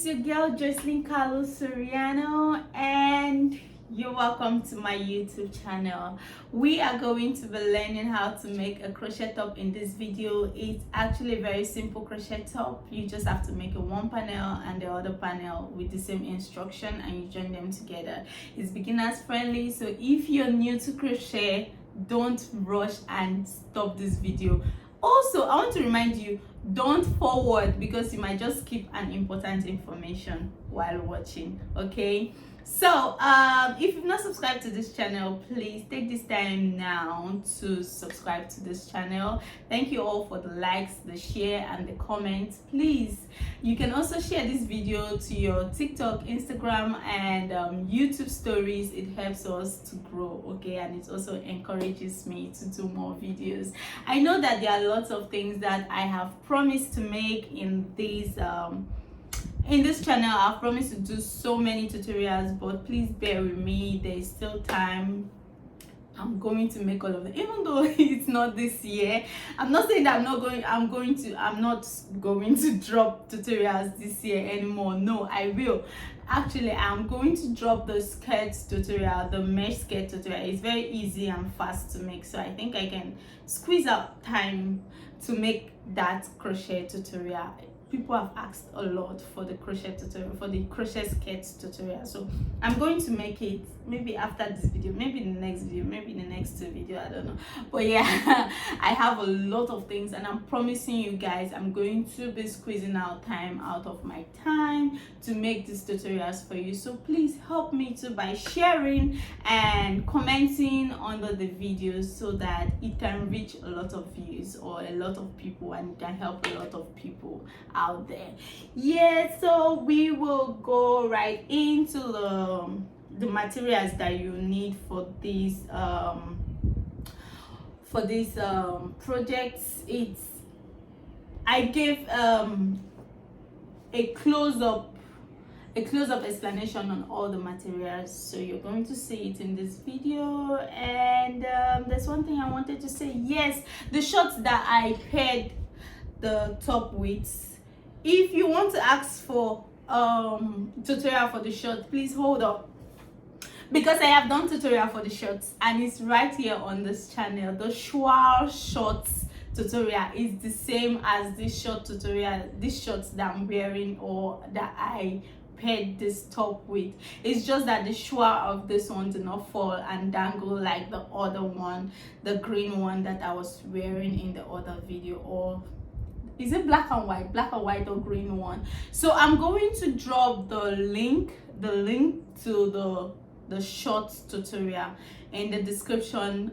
it's your girl Joyceline Kay, and you're welcome to my YouTube channel. We are going to be learning how to make a crochet top in this video. It's actually a very simple crochet top. You just have to make a one panel and the other panel with the same instruction, and you join them together. It's beginners friendly, so if you're new to crochet, don't rush and stop this video. Also, I want to remind you, don't forward because you might just skip an important information while watching. Okay, so if you've not subscribed to this channel, please take this time now to subscribe to this channel. Thank you all for the likes, the share, and the comments. Please, you can also share this video to your TikTok, Instagram, and YouTube stories. It helps us to grow, okay, and it also encourages me to do more videos. I know that there are lots of things that I have promised to make in this channel. I've promised to do so many tutorials, but please bear with me. There is still time. I'm going to make all of them, even though it's not this year. I'm not saying that I'm not going to drop tutorials this year anymore. No, I will. Actually, I'm going to drop the skirt tutorial, the mesh skirt tutorial. It's very easy and fast to make, so I think I can squeeze out time to make that crochet tutorial. People have asked a lot for the crochet tutorial, for the crochet skirt tutorial, so I'm going to make it maybe after this video, maybe in the next video, maybe in the next two videos, I don't know. But yeah, I have a lot of things, and I'm promising you guys I'm going to be squeezing out time out of my time to make these tutorials for you. So please help me too by sharing and commenting under the videos so that it can reach a lot of views or a lot of people, and it can help a lot of people out there. Yeah, so we will go right into the materials that you need for these projects. I gave a close-up explanation on all the materials, so you're going to see it in this video. And there's one thing I wanted to say. Yes, the shorts that I paired the top with, if you want to ask for tutorial for the short, please hold up, because I have done tutorial for the shorts and it's right here on this channel. The Schwal shorts tutorial is the same as this short tutorial, this shorts that I'm wearing or that I paired this top with. It's just that the schwa of this one did not fall and dangle like the other one, the green one that I was wearing in the other video. Or is it black and white or green one? So I'm going to drop the link to the shorts tutorial in the description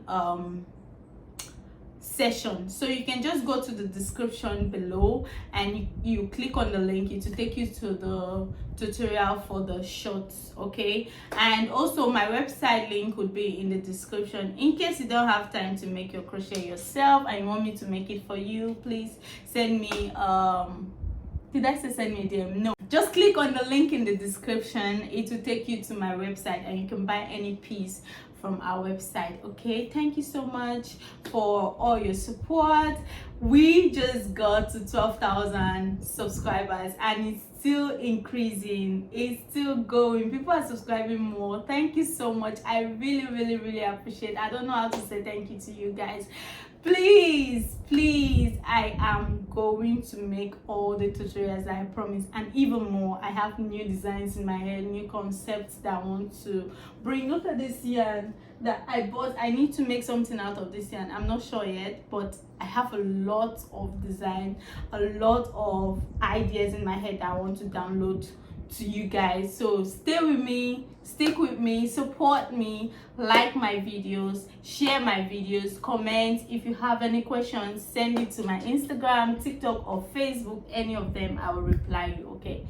session, so you can just go to the description below and you click on the link. It will take you to the tutorial for the shorts, okay? And also my website link would be in the description. In case you don't have time to make your crochet yourself and you want me to make it for you, please send me did I say send me a DM? No, just click on the link in the description. It will take you to my website and you can buy any piece from our website. Okay, thank you so much for all your support. We just got to 12,000 subscribers and it's still increasing, it's still going. People are subscribing more. Thank you so much. I really appreciate it. I don't know how to say thank you to you guys. Please, I am going to make all the tutorials that I promised and even more. I have new designs in my head, new concepts that I want to bring. Look at this yarn that I bought. I need to make something out of this yarn. I'm not sure yet, but I have a lot of design, a lot of ideas in my head that I want to download to you guys. So stay with me, stick with me, support me, like my videos, share my videos, comment. If you have any questions, send it to my Instagram, TikTok, or Facebook. Any of them, I will reply you. Okay,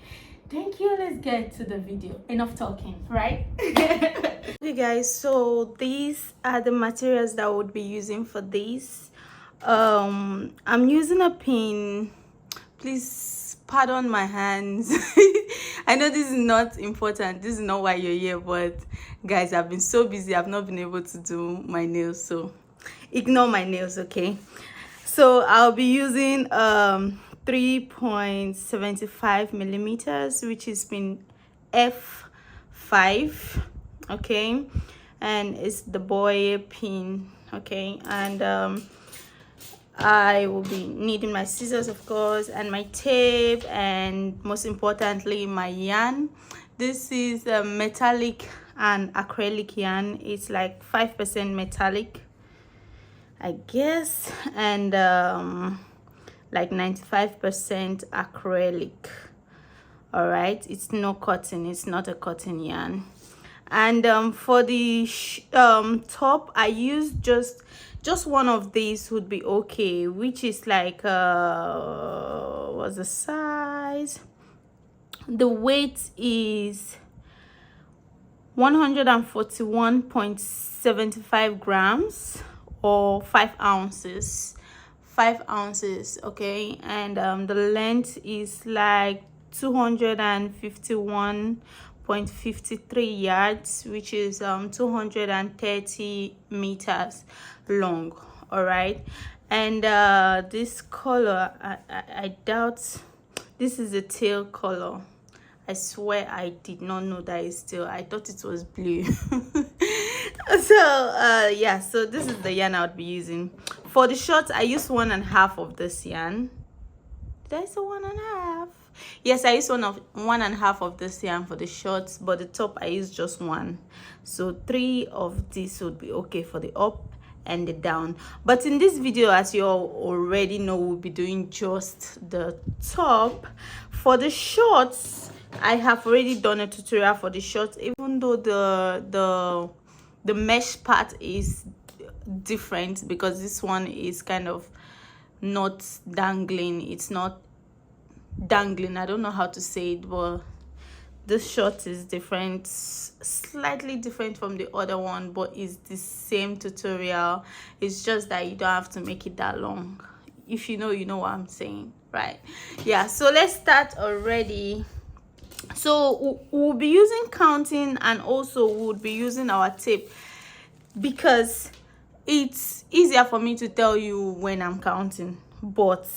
thank you. Let's get to the video. Enough talking, right? Okay guys, so these are the materials that I would be using for this. I'm using a pin. Please pardon my hands. I know this is not important, this is not why you're here, but guys, I've been so busy, I've not been able to do my nails, so ignore my nails, okay? So I'll be using 3.75 millimeters, which is pin F5, okay, and it's the boy pin, okay. And I will be needing my scissors, of course, and my tape, and most importantly my yarn. This is a metallic and acrylic yarn. It's like 5% metallic, I guess, and like 95% acrylic. All right, it's no cotton, it's not a cotton yarn. And for the top, I use just one of these would be okay, which is like what's the size? The weight is 141.75 grams or 5 ounces. 5 ounces, okay. And the length is like 251.53 yards, which is 230 meters long. All right. And this color, I doubt this is a teal color. I swear I did not know that it's teal. I thought it was blue. So yeah, so this is the yarn I would be using for the shorts. I use 1.5 of this yarn. Did I say 1.5? Yes, I use 1.5 of this yarn for the shorts, but the top I use just 1. So 3 of this would be okay for the up and the down. But in this video, as you all already know, we'll be doing just the top. For the shorts, I have already done a tutorial for the shorts, even though the mesh part is different, because this one is kind of not dangling. It's not dangling, I don't know how to say it, but this short is different, slightly different from the other one, but it's the same tutorial. It's just that you don't have to make it that long. If you know, you know what I'm saying, right? Yeah, so let's start already. So we'll be using counting, and also we'll be using our tape, because it's easier for me to tell you when I'm counting, but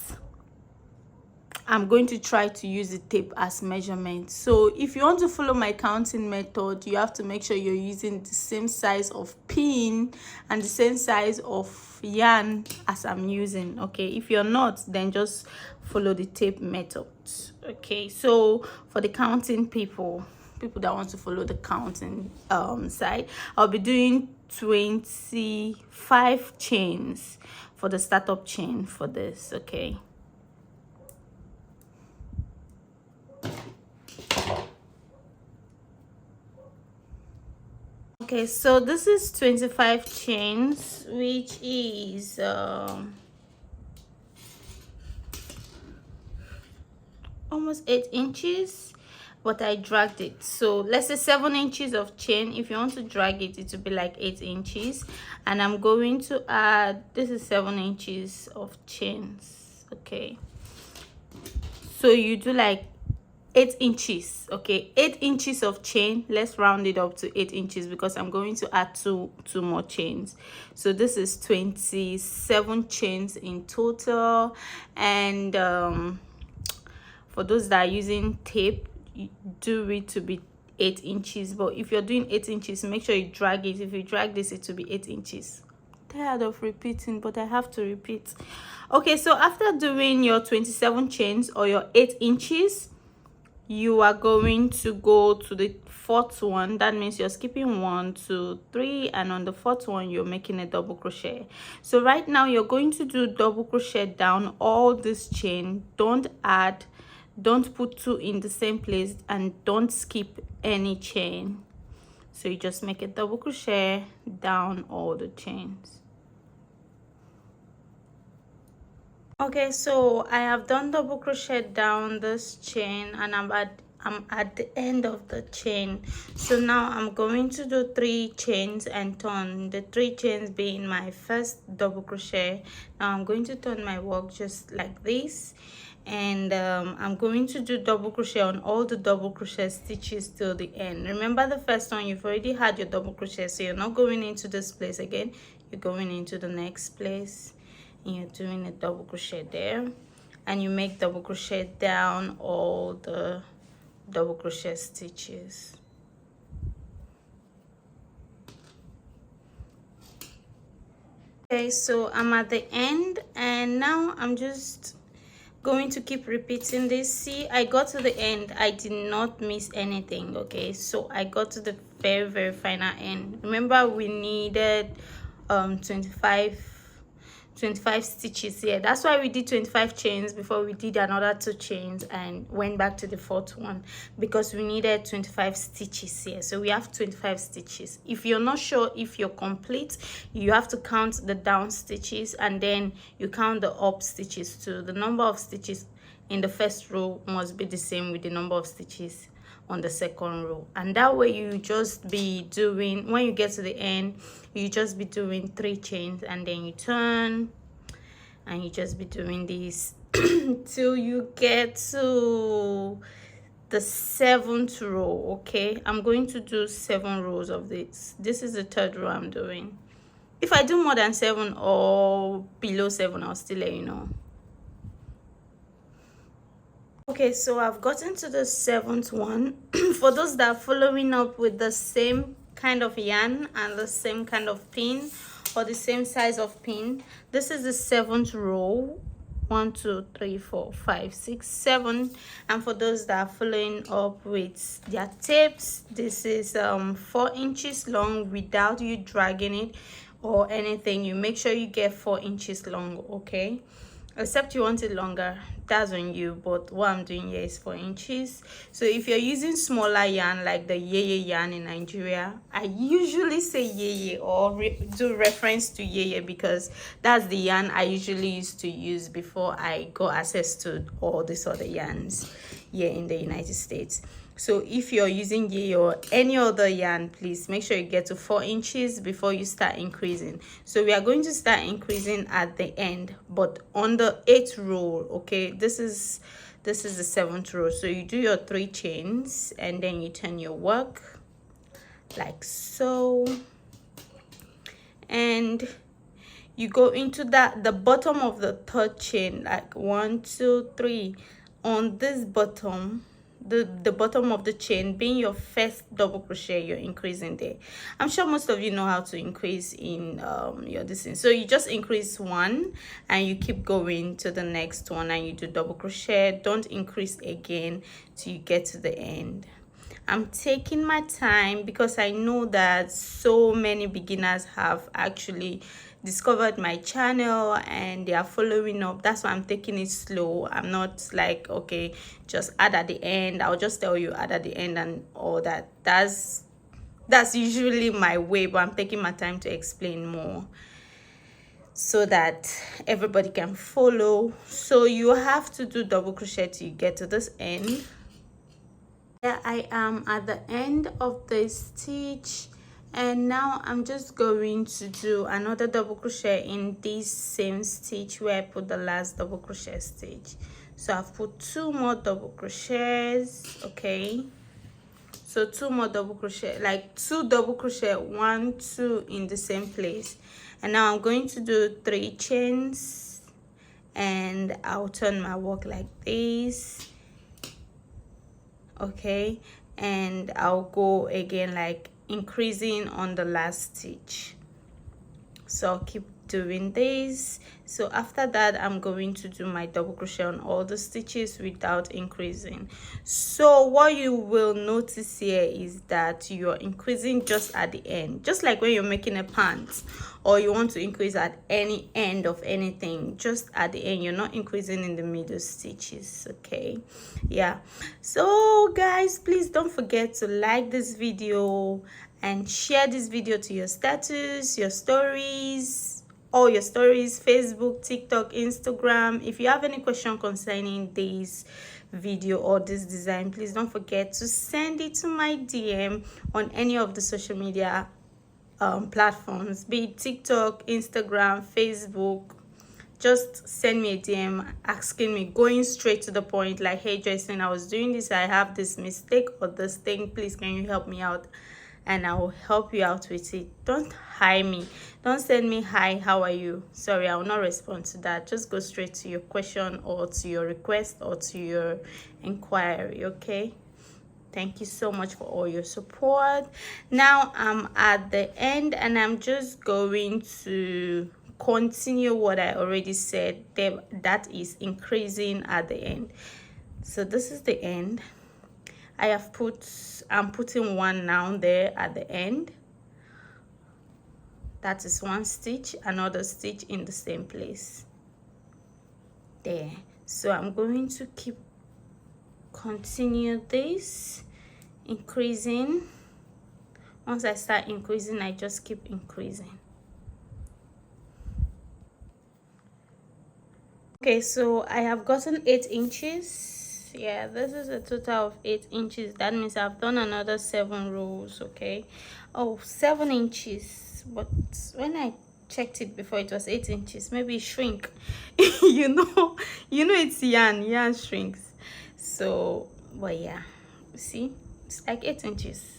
I'm going to try to use the tape as measurement. So if you want to follow my counting method, you have to make sure you're using the same size of pin and the same size of yarn as I'm using, okay? If you're not, then just follow the tape method, okay? So for the counting people that want to follow the counting side, I'll be doing 25 chains for the startup chain for this, okay? Okay, so this is 25 chains, which is almost 8 inches, but I dragged it. So let's say 7 inches of chain. If you want to drag it, it will be like 8 inches. And I'm going to add, this is 7 inches of chains, okay? So you do like 8 inches, okay? 8 inches of chain. Let's round it up to 8 inches, because I'm going to add two more chains. So this is 27 chains in total. And for those that are using tape, you do it to be 8 inches, but if you're doing 8 inches, make sure you drag it. If you drag this, it will be 8 inches. Tired of repeating, but I have to repeat. Okay, so after doing your 27 chains or your 8 inches, you are going to go to the 4th one. That means you're skipping 1, 2, 3, and on the 4th one you're making a double crochet. So right now you're going to do double crochet down all this chain. Don't put 2 in the same place, and don't skip any chain. So you just make a double crochet down all the chains. Okay, so I have done double crochet down this chain, and I'm at the end of the chain. So now I'm going to do 3 chains and turn. The 3 chains being my first double crochet. Now I'm going to turn my work just like this, and I'm going to do double crochet on all the double crochet stitches till the end. Remember, the first one you've already had your double crochet, so you're not going into this place again. You're going into the next place, and you're doing a double crochet there, and you make double crochet down all the double crochet stitches. Okay, so I'm at the end, and now I'm just going to keep repeating this. See, I got to the end, I did not miss anything. Okay, so I got to the very final end. Remember, we needed 25 stitches here. That's why we did 25 chains before we did another 2 chains and went back to the 4th one, because we needed 25 stitches here. So we have 25 stitches. If you're not sure if you're complete, you have to count the down stitches and then you count the up stitches too. The number of stitches in the first row must be the same with the number of stitches on the second row, and that way you just be doing, when you get to the end, you just be doing 3 chains and then you turn and you just be doing this till you get to the 7th row. Okay, I'm going to do 7 rows of this. This is the 3rd row I'm doing. If I do more than 7 or below 7, I'll still let you know. Okay, so I've gotten to the 7th one. For those that are following up with the same kind of yarn and the same kind of pin or the same size of pin, this is the 7th row. 1 2 3 4 5 6 7. And for those that are following up with their tapes, this is 4 inches long without you dragging it or anything. You make sure you get 4 inches long, okay? Except you want it longer, that's on you, but what I'm doing here is 4 inches. So if you're using smaller yarn like the yeye yarn in Nigeria, I usually say yeye or do reference to yeye because that's the yarn I usually used to use before I got access to all these other yarns here in the United States. So if you're using yeye or any other yarn, please make sure you get to 4 inches before you start increasing. So we are going to start increasing at the end, but on the 8th row. Okay, this is the 7th row. So you do your 3 chains and then you turn your work like so, and you go into the bottom of the 3rd chain, like 1 2 3 on this bottom. The bottom of the chain being your first double crochet, you're increasing there. I'm sure most of you know how to increase in your distance. So you just increase 1 and you keep going to the next one and you do double crochet. Don't increase again till you get to the end. I'm taking my time because I know that so many beginners have actually discovered my channel and they are following up. That's why I'm taking it slow. I'm not like, okay, just add at the end. I'll just tell you add at the end and all that. That's usually my way, but I'm taking my time to explain more so that everybody can follow. So you have to do double crochet till you get to this end. Here I am at the end of the stitch, and now I'm just going to do another double crochet in this same stitch where I put the last double crochet stitch. So I've put 2 more double crochets. Okay, so 2 more double crochet, like 2 double crochet, 1 2 in the same place. And now I'm going to do 3 chains and I'll turn my work like this. Okay, and I'll go again like increasing on the last stitch. So I'll keep doing this. So after that, I'm going to do my double crochet on all the stitches without increasing. So what you will notice here is that you're increasing just at the end, just like when you're making a pant or you want to increase at any end of anything. Just at the end, you're not increasing in the middle stitches. Okay, yeah. So guys, please don't forget to like this video and share this video to your status, your stories, all your stories, Facebook, TikTok, Instagram. If you have any question concerning this video or this design, please don't forget to send it to my DM on any of the social media platforms, be it TikTok, Instagram, Facebook. Just send me a DM asking me, going straight to the point, like, hey Joyceline, I was doing this, I have this mistake or this thing, please can you help me out? and I'll help you out with it. Don't hi me, don't send me hi, how are you. Sorry, I will not respond to that. Just go straight to your question or to your request or to your inquiry. Okay, thank you so much for all your support. Now I'm at the end, and I'm just going to continue what I already said there, that is increasing at the end. So this is the end. I'm putting one now there at the end. That is one stitch, another stitch in the same place there. So I'm going to continue this increasing. Once I start increasing, I just keep increasing. Okay, so I have gotten 8 inches. Yeah, this is a total of 8 inches. That means I've done another 7 rows. Okay, oh, 7 inches, but when I checked it before, it was 8 inches. Maybe it shrink. you know it's yarn shrinks. So but yeah, see, it's like 8 inches,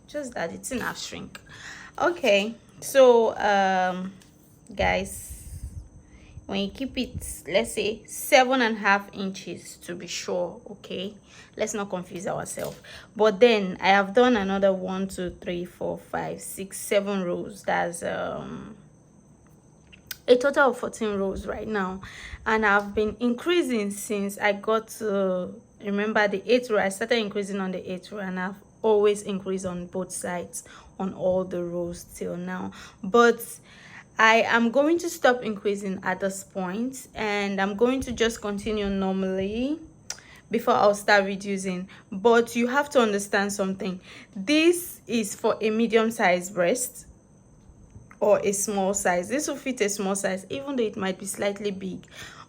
just that it's enough shrink. Okay, so guys, when you keep it, let's say 7.5 inches to be sure. Okay, let's not confuse ourselves. But then I have done another 1 2 3 4 5 6 7 rows. That's a total of 14 rows right now, and I've been increasing since I got to, remember, the 8th row. I started increasing on the 8th row, and I've always increased on both sides on all the rows till now. But I am going to stop increasing at this point, and I'm going to just continue normally before I'll start reducing. But you have to understand something. This is for a medium-sized breast or a small size. This will fit a small size, even though it might be slightly big,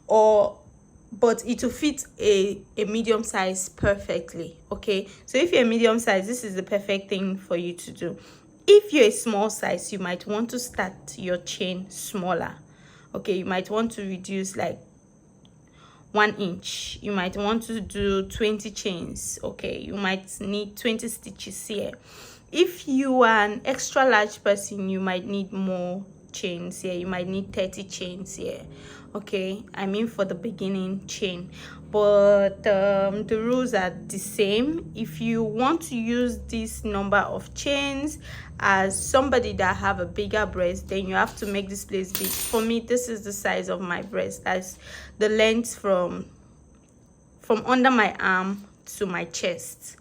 but it will fit a medium size perfectly. Okay, so if you're a medium size, this is the perfect thing for you to do. If you're a small size, you might want to start your chain smaller. Okay, you might want to reduce like 1 inch. You might want to do 20 chains. Okay, you might need 20 stitches here. If you are an extra large person, you might need more chains here. You might need 30 chains here. Okay, I mean for the beginning chain. But the rules are the same. If you want to use this number of chains as somebody that have a bigger breast, then you have to make this place big. For me, this is the size of my breast. That's the length from under my arm to my chest,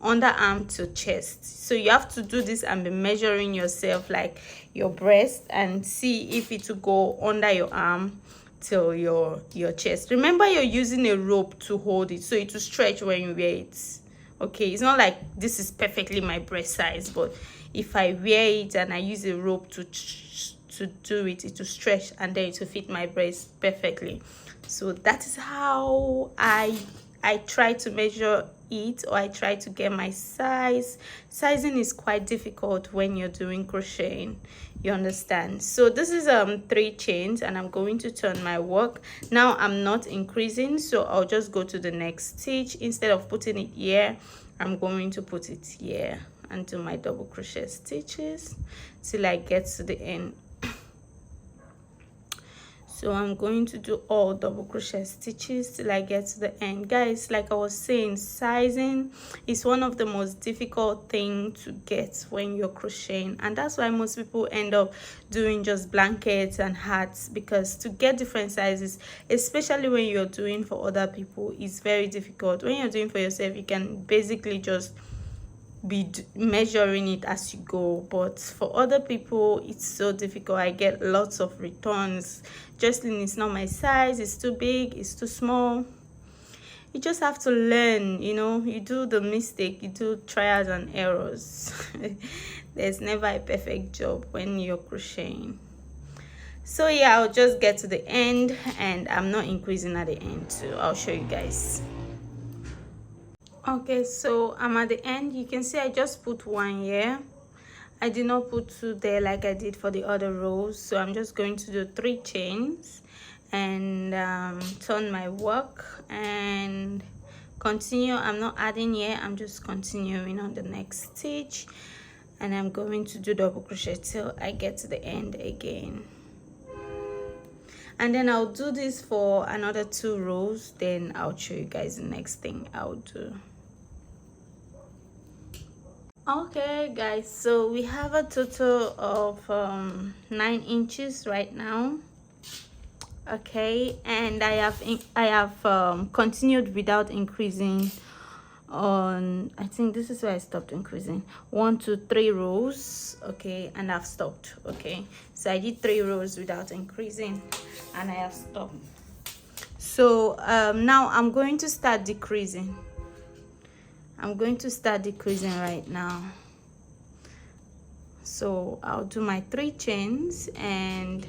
underarm to chest. So you have to do this and be measuring yourself, like your breast, and see if it will go under your arm till your chest. Remember, you're using a rope to hold it, so it will stretch when you wear it. Okay, it's not like this is perfectly my breast size, but if I wear it and I use a rope to do it, it will stretch, and then it will fit my breast perfectly. So that is how I try to measure it, or I try to get my size. Sizing is quite difficult when you're doing crocheting, you understand. So this is 3 chains, and I'm going to turn my work. Now I'm not increasing, so I'll just go to the next stitch. Instead of putting it here, I'm going to put it here and do my double crochet stitches till I get to the end. So I'm going to do all double crochet stitches till I get to the end. Guys, like I was saying, sizing is one of the most difficult things to get when you're crocheting, and that's why most people end up doing just blankets and hats, because to get different sizes, especially when you're doing for other people, is very difficult. When you're doing for yourself, you can basically just be measuring it as you go, but for other people it's so difficult. I get lots of returns. Joyceline, it's not my size, it's too big, it's too small. You just have to learn, you know. You do the mistake, you do trials and errors. There's never a perfect job when you're crocheting. So yeah, I'll just get to the end, and I'm not increasing at the end, so I'll show you guys. Okay, so I'm at the end. You can see I just put 1 here. I did not put 2 there like I did for the other rows. So I'm just going to do 3 chains and turn my work and continue. I'm not adding here, I'm just continuing on the next stitch. and I'm going to do double crochet till I get to the end again, and then I'll do this for another 2 rows. Then I'll show you guys the next thing I'll do. Okay guys, so we have a total of 9 inches right now. Okay, and I have continued without increasing on, I think this is where I stopped increasing, 1 2 3 rows. Okay, and I've stopped. Okay, so I did 3 rows without increasing and I have stopped. So now I'm going to start decreasing. I'm going to start decreasing right now. So I'll do my 3 chains and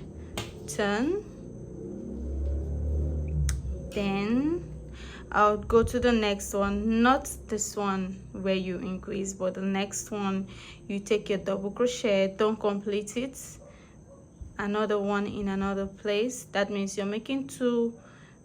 turn, then I'll go to the next one, not this one where you increase, but the next one. You take your double crochet, don't complete it, another one in another place. That means you're making two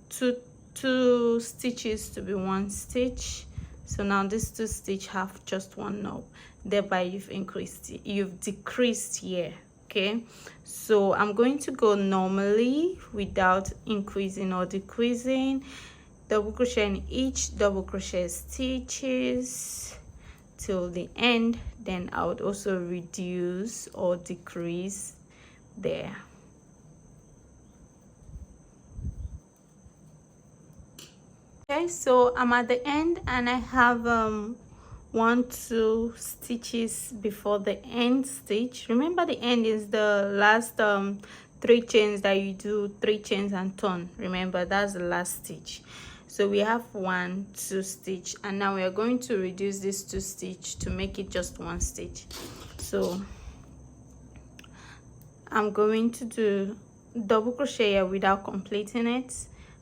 stitches to be 1 stitch. So now these 2 stitches have just 1 knob, thereby you've decreased here. Okay, so I'm going to go normally without increasing or decreasing, double crochet in each double crochet stitches till the end. Then I would also reduce or decrease there. Okay, so I'm at the end and I have 1 2 stitches before the end stitch. Remember, the end is the last 3 chains that you do, 3 chains and turn. Remember, that's the last stitch. So we have 1 2 stitch, and now we are going to reduce this 2 stitch to make it just 1 stitch. So I'm going to do double crochet here without completing it,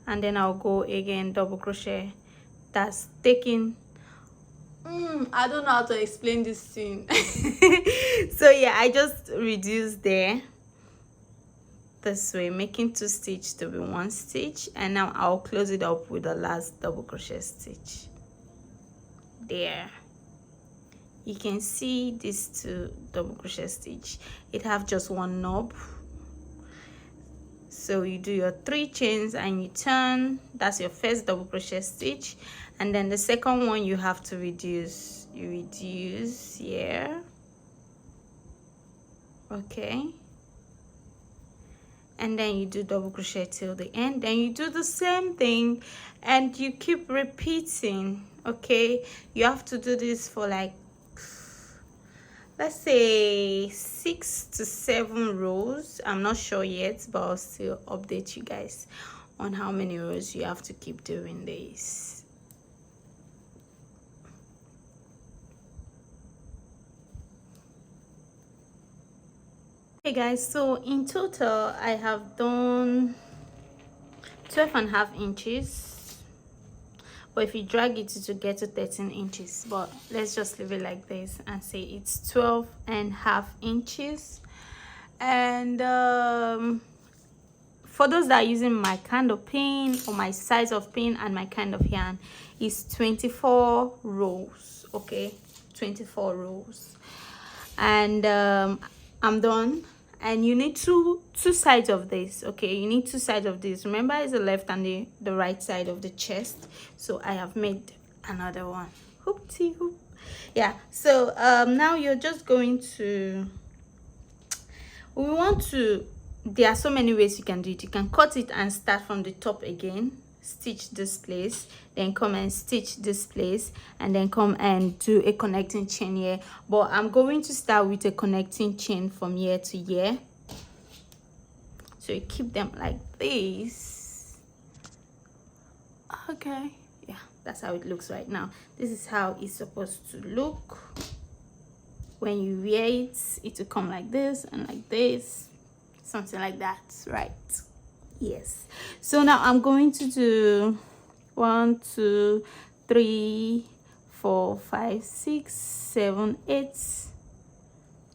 and then I'll go again double crochet. That's taking I don't know how to explain this thing. So yeah, I just reduced there this way, making 2 stitch to be 1 stitch, and now I'll close it up with the last double crochet stitch there. You can see these 2 double crochet stitch, it have just 1 knob. So you do your 3 chains and you turn. That's your first double crochet stitch, and then the second one you have to reduce. You reduce here. Okay, and then you do double crochet till the end. Then you do the same thing and you keep repeating. Okay, you have to do this for like, let's say 6 to 7 rows. I'm not sure yet, but I'll still update you guys on how many rows you have to keep doing this. Okay guys, so in total I have done 12.5 inches, but if you drag it to get to 13 inches, but let's just leave it like this and say it's 12.5 inches. And for those that are using my kind of pin or my size of pin and my kind of yarn, is 24 rows. Okay, 24 rows, and I'm done. And you need two sides of this. Okay, you need 2 sides of this. Remember, it's the left and the right side of the chest. So I have made another one. Hoopty hoop. Yeah, so now you're just going to, there are so many ways you can do it. You can cut it and start from the top again, stitch this place, then come and stitch this place, and then come and do a connecting chain here. But I'm going to start with a connecting chain from here to here. So you keep them like this. Okay, yeah, that's how it looks right now. This is how it's supposed to look when you wear it. It will come like this and like this, something like that, right? Yes. So now I'm going to do 1 2 3 4 5 6 7 8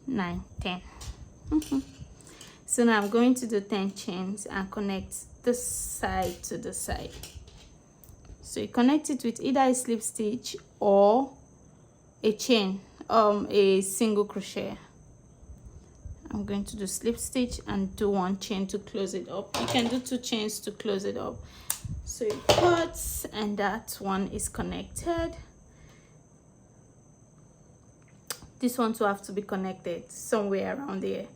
9 10. So now I'm going to do 10 chains and connect this side to the side. So you connect it with either a slip stitch or a chain. a single crochet. I'm going to do slip stitch and do 1 chain to close it up. You can do 2 chains to close it up. So you cut, and that one is connected. This one too have to be connected somewhere around there.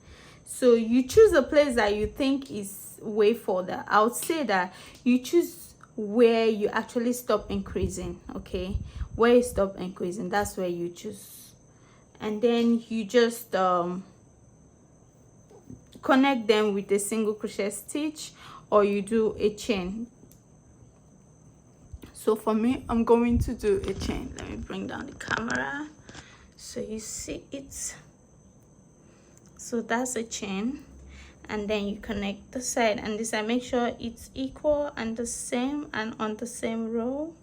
So you choose a place that you think is way further. I would say that you choose where you actually stop increasing. Okay, where you stop increasing, that's where you choose, and then you just connect them with a single crochet stitch, or you do a chain. So for me, I'm going to do a chain. Let me bring down the camera so you see it. So that's a chain, and then you connect the side and this side. Make sure it's equal and the same and on the same row.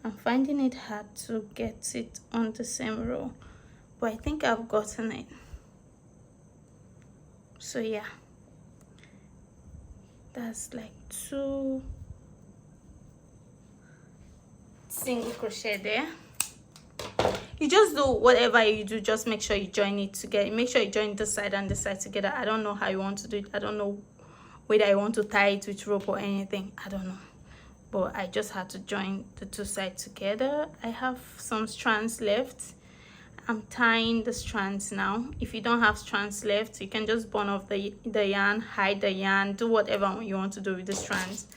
I'm finding it hard to get it on the same row, but I think I've gotten it. So yeah, that's like 2 single crochet there. You just do whatever you do, just make sure you join it together. Make sure you join this side and this side together. I don't know how you want to do it. I don't know whether I want to tie it with rope or anything. I don't know, but I just had to join the 2 sides together. I have some strands left. I'm tying the strands now. If you don't have strands left, you can just burn off the yarn, hide the yarn, do whatever you want to do with the strands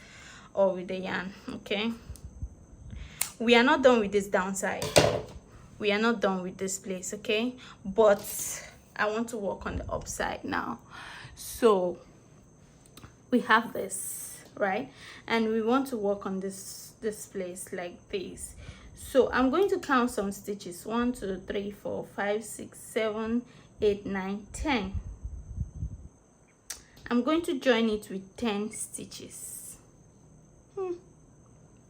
or with the yarn. Okay, we are not done with this downside. We are not done with this place, okay? But I want to work on the upside now. So we have this, right? And we want to work on this place like this. So I'm going to count some stitches. 1 2 3 4 5 6 7 8 9 10. I'm going to join it with 10 stitches.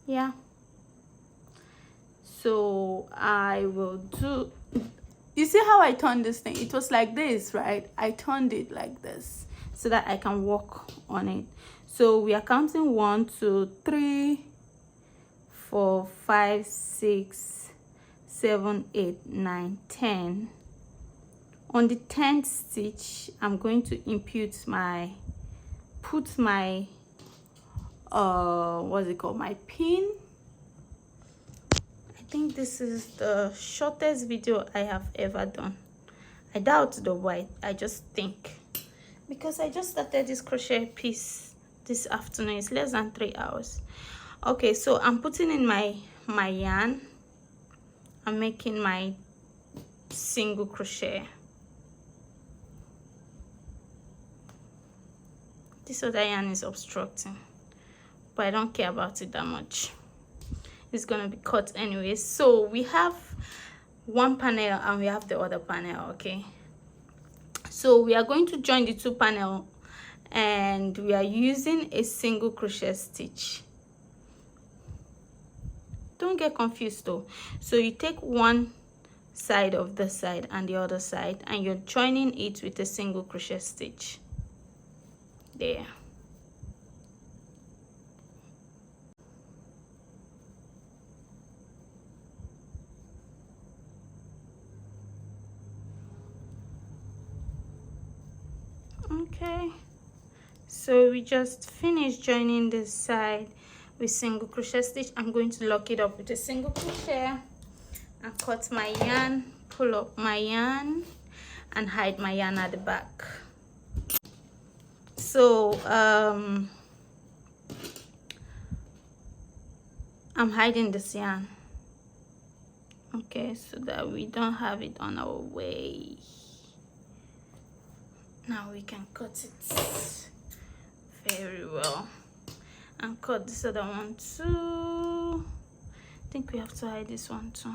Yeah. So I will do, you see how I turned this thing? It was like this, right? I turned it like this so that I can walk on it. So we are counting 1 2 3 4 5 6 7 8 9 10. On the 10th stitch, I'm going to put my what's it called, my pin. I think this is the shortest video I have ever done. I doubt the white, I just think, because I just started this crochet piece this afternoon. It's less than 3 hours. Okay, so I'm putting in my yarn. I'm making my single crochet. This other yarn is obstructing, but I don't care about it that much. It's gonna be cut anyway. So we have one panel and we have the other panel. Okay, so we are going to join the 2 panels, and we are using a single crochet stitch. Don't get confused though. So you take one side of the side and the other side, and you're joining it with a single crochet stitch there. Okay, so we just finished joining this side with single crochet stitch. I'm going to lock it up with a single crochet and cut my yarn, pull up my yarn and hide my yarn at the back. So I'm hiding this yarn, okay, so that we don't have it on our way. Now we can cut it very well and cut this other one too. I think we have to hide this one too.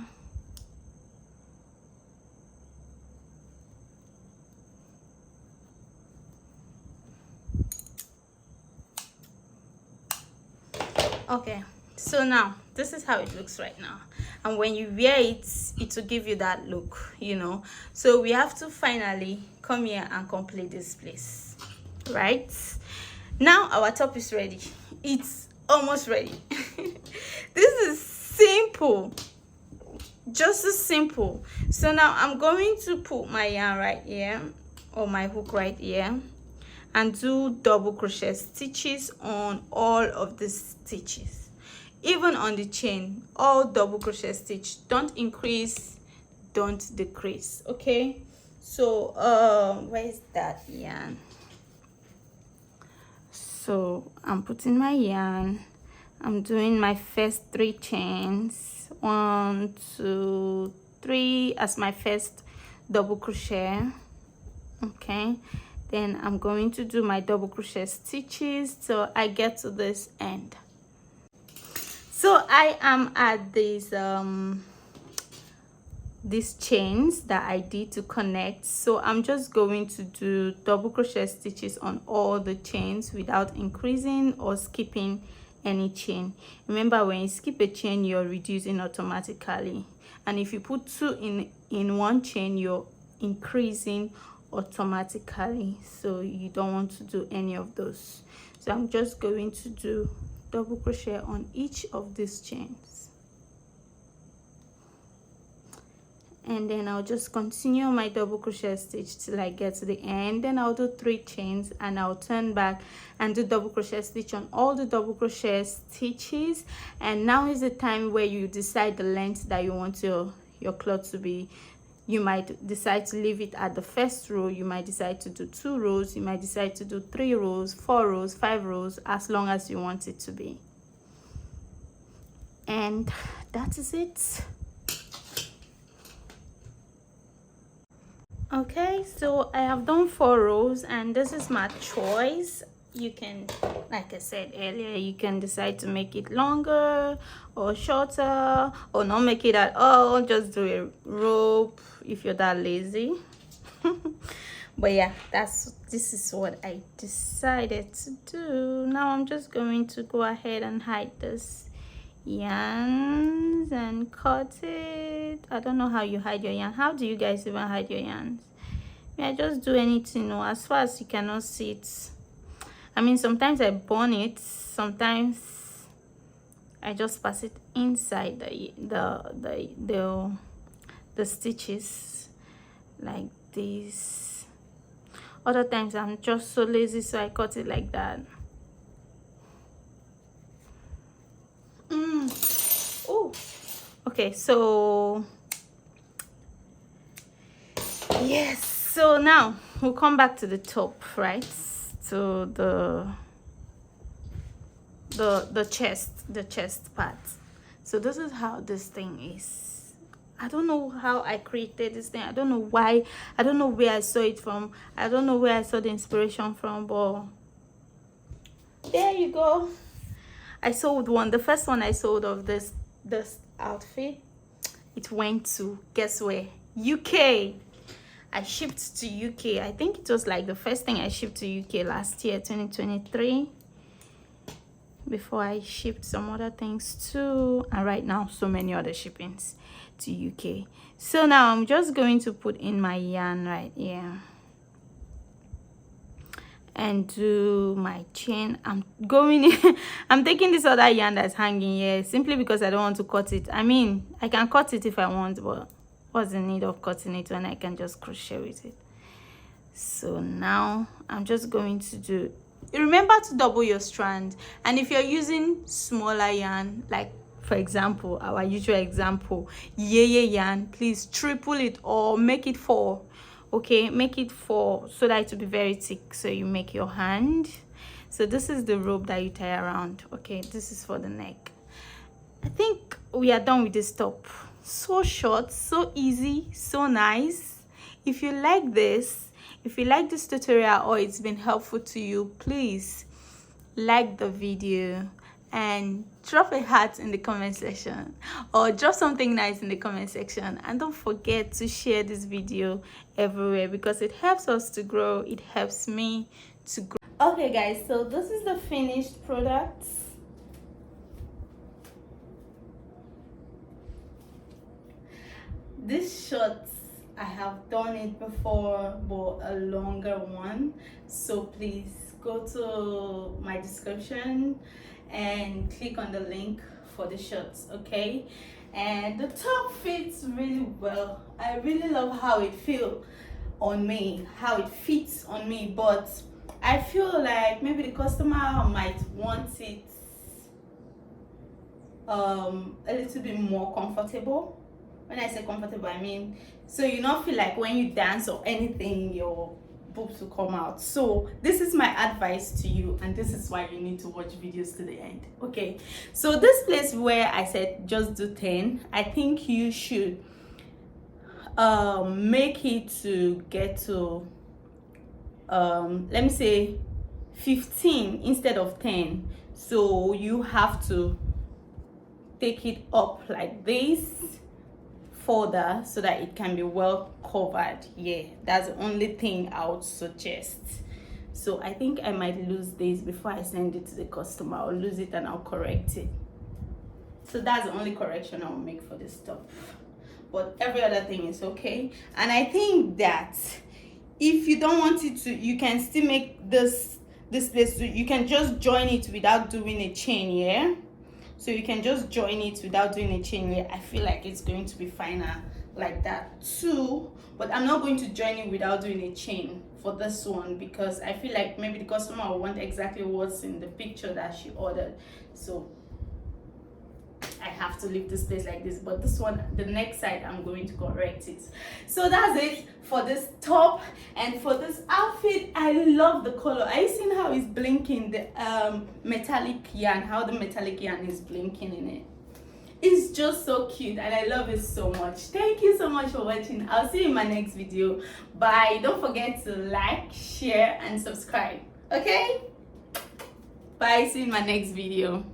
Okay, so now this is how it looks right now, and when you wear it, it will give you that look, you know. So we have to finally come here and complete this place. Right now our top is ready. It's almost ready. This is simple, Just as simple. So now I'm going to put my yarn right here, or my hook right here, and do double crochet stitches on all of the stitches, even on the chain, all double crochet stitch. Don't increase, don't decrease. Okay, so where's that yarn? So I'm putting my yarn, I'm doing my first 3 chains, 1 2 3 as my first double crochet. Okay, then I'm going to do my double crochet stitches till I get to this end. So I am at these chains that I did to connect, so I'm just going to do double crochet stitches on all the chains without increasing or skipping any chain. Remember, when you skip a chain, you're reducing automatically, and if you put 2 in one chain, you're increasing automatically, so you don't want to do any of those. So I'm just going to do double crochet on each of these chains, and then I'll just continue my double crochet stitch till I get to the end. Then I'll do 3 chains and I'll turn back and do double crochet stitch on all the double crochet stitches. And now is the time where you decide the length that you want your cloth to be. You might decide to leave it at the first row, you might decide to do 2 rows, you might decide to do 3 rows, 4 rows, 5 rows, as long as you want it to be. And that is it. Okay, so I have done 4 rows, and this is my choice. You can, like I said earlier, you can decide to make it longer or shorter, or not make it at all, just do a rope if you're that lazy. But yeah, this is what I decided to do. Now I'm just going to go ahead and hide this yarns and cut it. I don't know how you hide your yarn. How do you guys even hide your yarns? I just do anything, no, as far as you cannot see it. I mean, sometimes I burn it, sometimes I just pass it inside the stitches like this. Other times I'm just so lazy, so I cut it like that. Oh, okay, so yes, so now we'll come back to the top, right, to the chest part. So this is how this thing is. I don't know how I created this thing. I don't know why. I don't know where I saw it from. I don't know where I saw the inspiration from, but there you go. I sold one. The first one I sold of this outfit, it went to, guess where? UK. I shipped to UK. I think it was like the first thing I shipped to UK last year, 2023, before I shipped some other things too, and right now so many other shippings to UK. So now I'm just going to put in my yarn right here and do my chain. I'm going in I'm taking this other yarn that's hanging here simply because I don't want to cut it. I mean, I can cut it if I want, but what's the need of cutting it when I can just crochet with it? So now I'm just going to do, remember to double your strand, and if you're using smaller yarn, like for example our usual example, yarn, please triple it or make it 4. Okay, make it 4 so that it will be very thick. So you make your hand. So this is the rope that you tie around. Okay, this is for the neck. I think we are done with this top. So short, so easy, so nice. If you like this, if you like this tutorial or it's been helpful to you, please like the video and drop a heart in the comment section, or drop something nice in the comment section, and don't forget to share this video everywhere because it helps us to grow. It helps me to grow. Okay guys, so this is the finished product. This shorts, I have done it before, but a longer one, so please go to my description and click on the link for the shorts, okay? and the top fits really well. I really love how it feels on me, how it fits on me, but I feel like maybe the customer might want it a little bit more comfortable. When I say comfortable, I mean so you not feel like when you dance or anything your boobs will come out. So this is my advice to you, and this is why you need to watch videos to the end. Okay, so this place where I said just do 10, I think you should make it to get to let me say 15 instead of 10. So you have to take it up like this further so that it can be well covered. Yeah, that's the only thing I would suggest. So I think I might lose this before I send it to the customer. I'll lose it and I'll correct it. So that's the only correction I'll make for this top, but every other thing is okay. And I think that if you don't want it to, you can still make this place, you can just join it without doing a chain. Yeah, so you can just join it without doing a chain. Yeah, I feel like it's going to be finer like that too, but I'm not going to join it without doing a chain for this one because I feel like maybe the customer will want exactly what's in the picture that she ordered. So I have to leave this place like this, but this one, the next side, I'm going to correct it. So that's it for this top. And for this outfit, I love the color. Are you seeing how it's blinking, the metallic yarn, how the metallic yarn is blinking in it? It's just so cute and I love it so much. Thank you so much for watching. I'll see you in my next video. Bye. Don't forget to like, share and subscribe. Okay, bye. See you in my next video.